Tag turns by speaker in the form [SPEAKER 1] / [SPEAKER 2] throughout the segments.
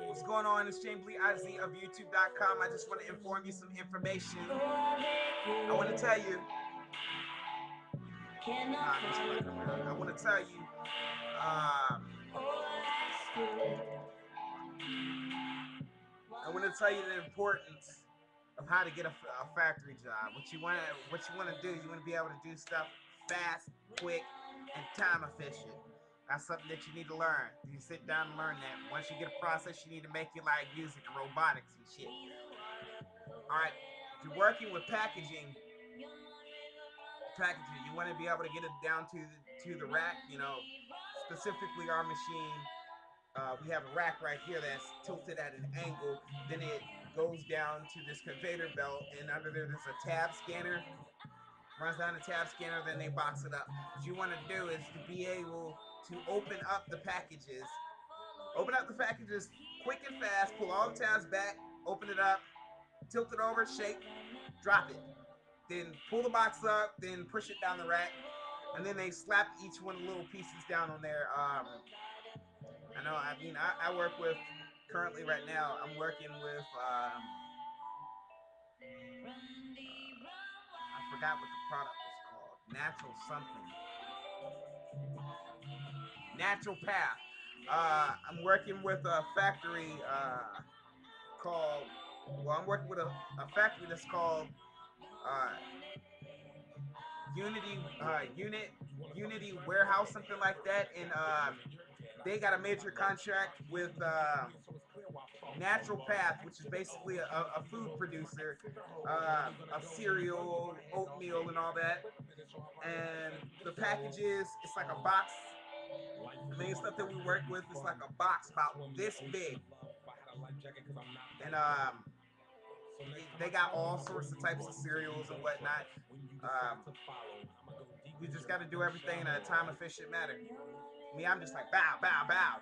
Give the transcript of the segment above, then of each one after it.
[SPEAKER 1] What's going on? It's James Lee IZ of YouTube.com. I just want to inform you some information. I want to tell you. I want to tell you. I want to tell you the importance of how to get a factory job. What you want to do. You want to be able to do stuff fast, quick, and time efficient. That's something that you need to learn. You sit down and learn that. Once you get a process, you need to make it like music and robotics and shit. Alright, if you're working with packaging, you want to be able to get it down to the rack, specifically our machine. We have a rack right here that's tilted at an angle. Then it goes down to this conveyor belt, and under there's a tab scanner. Runs down the tab scanner, then they box it up. What you want to do is to be able to open up the packages. Open up the packages quick and fast. Pull all the tabs back. Open it up. Tilt it over. Shake. Drop it. Then pull the box up. Then push it down the rack. And then they slap each one of the little pieces down on there. I work with, currently right now, I'm working with, I forgot what the product was called. Natural something. Natural Path. I'm working with a factory called, I'm working with a factory that's called uh, Unity Warehouse, something like that, and they got a major contract with Natural Path, which is basically a food producer of cereal, oatmeal, and all that. And the packages, it's like a box. The main stuff that we work with is like a box about this big, and they got all sorts of types of cereals and whatnot. Um, you just got to do everything in a time efficient manner. Me, I'm just like bow, bow, bow,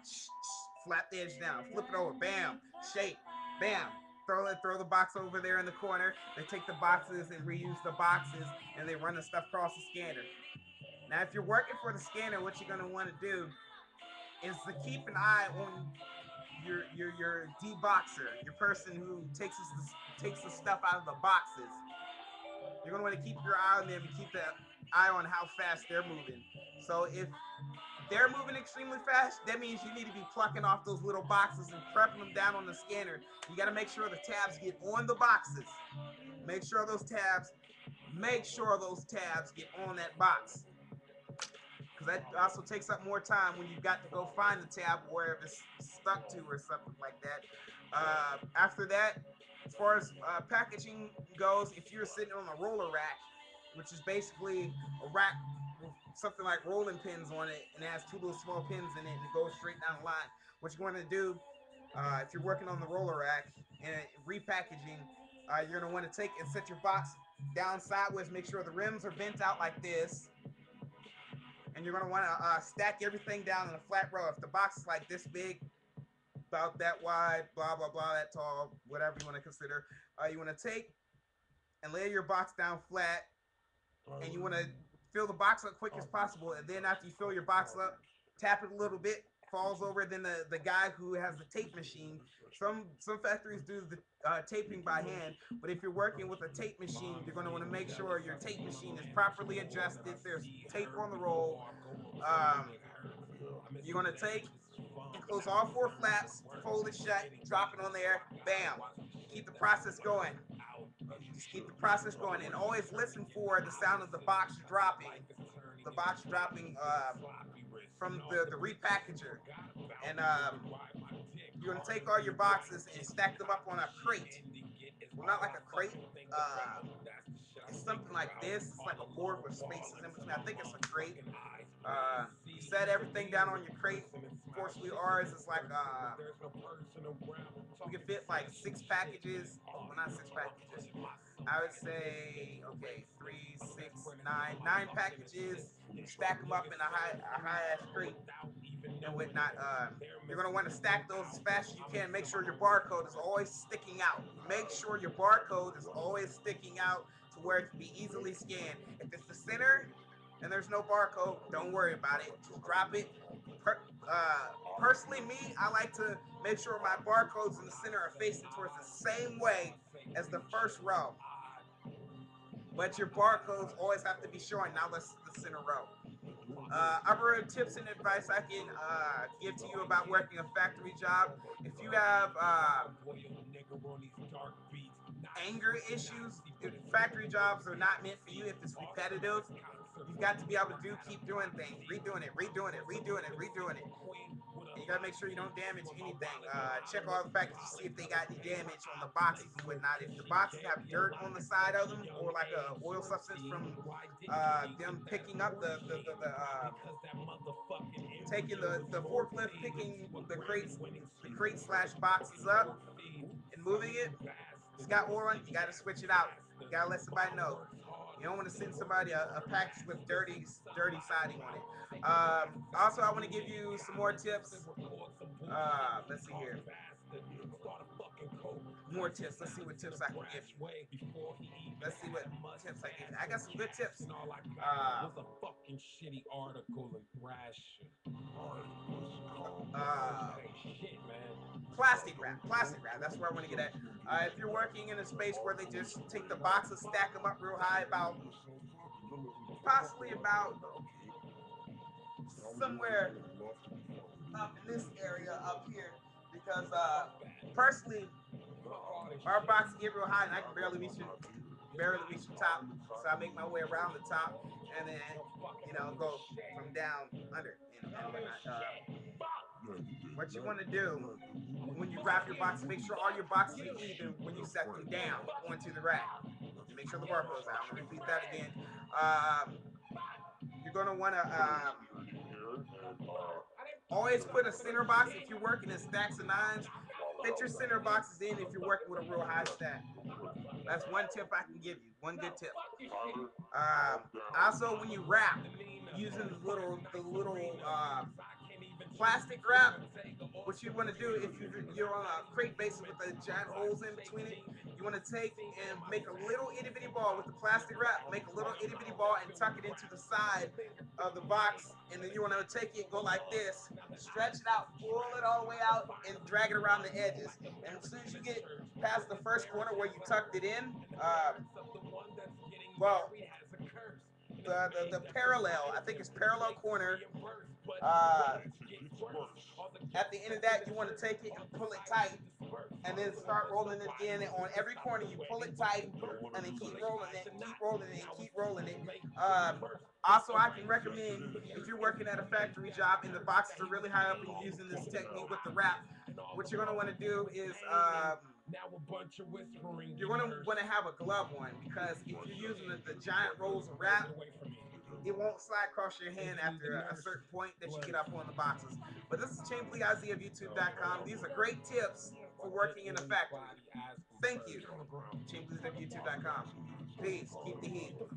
[SPEAKER 1] flap the edge down, flip it over, bam, shake, bam. Throw the box over there in the corner. They take the boxes and reuse the boxes, and they run the stuff across the scanner. Now, if you're working for the scanner, what you're gonna want to do is to keep an eye on your deboxer, your person who takes the stuff out of the boxes. You're gonna want to keep your eye on them and keep the eye on how fast they're moving. So if they're moving extremely fast, that means you need to be plucking off those little boxes and prepping them down on the scanner. You got to make sure the tabs get on the boxes. Make sure those tabs get on that box. Because that also takes up more time when you've got to go find the tab wherever it's stuck to or something like that. After that, as far as packaging goes, if you're sitting on a roller rack, which is basically a rack with something like rolling pins on it, and it has two little small pins in it, and it goes straight down the line. What you're going to do, if you're working on the roller rack and repackaging, you're going to want to take and set your box down sideways, make sure the rims are bent out like this, and you're going to want to stack everything down in a flat row. If the box is like this big, about that wide, blah, blah, blah, that tall, whatever you want to consider, you want to take and lay your box down flat, and you want to fill the box up quick as possible. And then after you fill your box up, tap it a little bit, falls over. Then the guy who has the tape machine, some factories do the taping by hand, but if you're working with a tape machine, you're going to want to make sure your tape machine is properly adjusted. There's tape on the roll. You're going to take and close all four flaps, fold it shut, drop it on there, bam. Keep the process going. Just keep the process going, and always listen for the sound of the box dropping. The box dropping from the repackager. And you're going to take all your boxes and stack them up on a crate. Well, not like a crate. It's something like this. It's like a board with spaces in between. I think it's a crate. You set everything down on your crate. Fortunately, ours is like we can fit like 6 packages. Well, not 6 packages. I would say, okay, 3, 6, 9 packages. You stack them up in a high ass crate and whatnot. You're gonna want to stack those as fast as you can. Make sure your barcode is always sticking out. Make sure your barcode is always sticking out to where it can be easily scanned. If it's the center and there's no barcode, don't worry about it. Just drop it, Personally, me, I like to make sure my barcodes in the center are facing towards the same way as the first row. But your barcodes always have to be showing, not less the center row. Other tips and advice I can give to you about working a factory job. If you have anger issues, if factory jobs are not meant for you, if it's repetitive, you've got to be able to keep doing things, redoing it, redoing it, redoing it, redoing it. And you gotta make sure you don't damage anything. Check all the packages to see if they got any damage on the boxes and whatnot. If the boxes have dirt on the side of them or like a oil substance from them picking up taking the forklift, picking the crate slash boxes up and moving it. It's got oil on it, you gotta switch it out. You gotta let somebody know. You don't want to send somebody a package with dirty siding on it. Also, I want to give you some more tips. Let's see here. More tips. Let's see what tips I can give you. Let's see what tips I give you. I got some good tips. Uh, Plastic wrap. Plastic wrap. That's where I want to get at. If you're working in a space where they just take the boxes, stack them up real high, about possibly about somewhere up in this area up here, because personally, our boxes get real high and I can barely reach the top. So I make my way around the top and then go from down under and whatnot. What you want to do when you wrap your boxes, make sure all your boxes are even when you set them down onto the rack. Make sure the barcode's out. I'm gonna repeat that again. You're gonna want to always put a center box if you're working in stacks of nines. Fit your center boxes in if you're working with a real high stack. That's one tip I can give you. One good tip. Also, when you wrap using the little plastic wrap, what you want to do if you're on a crate basis with the giant holes in between it, you want to take and make a little itty bitty ball with the plastic wrap. Make a little itty bitty ball and tuck it into the side of the box, and then you want to take it, go like this, stretch it out, pull it all the way out, and drag it around the edges. And as soon as you get past the first corner where you tucked it in, well, the parallel, I think it's parallel corner. Uh, at the end of that, you want to take it and pull it tight, and then start rolling it again. And on every corner, you pull it tight, and then keep rolling it, keep rolling it, keep rolling it. Also, I can recommend if you're working at a factory job and the boxes are really high up and you're using this technique with the wrap, what you're going to want to do is you're going to want to have a glove on, because if you're using the giant rolls of wrap, it won't slide across your hand after a certain point that you get up on the boxes. But this is Chamberlain Ozzy of YouTube.com. These are great tips for working in a factory. Thank you. Chamberlain of YouTube.com. Peace. Keep the heat.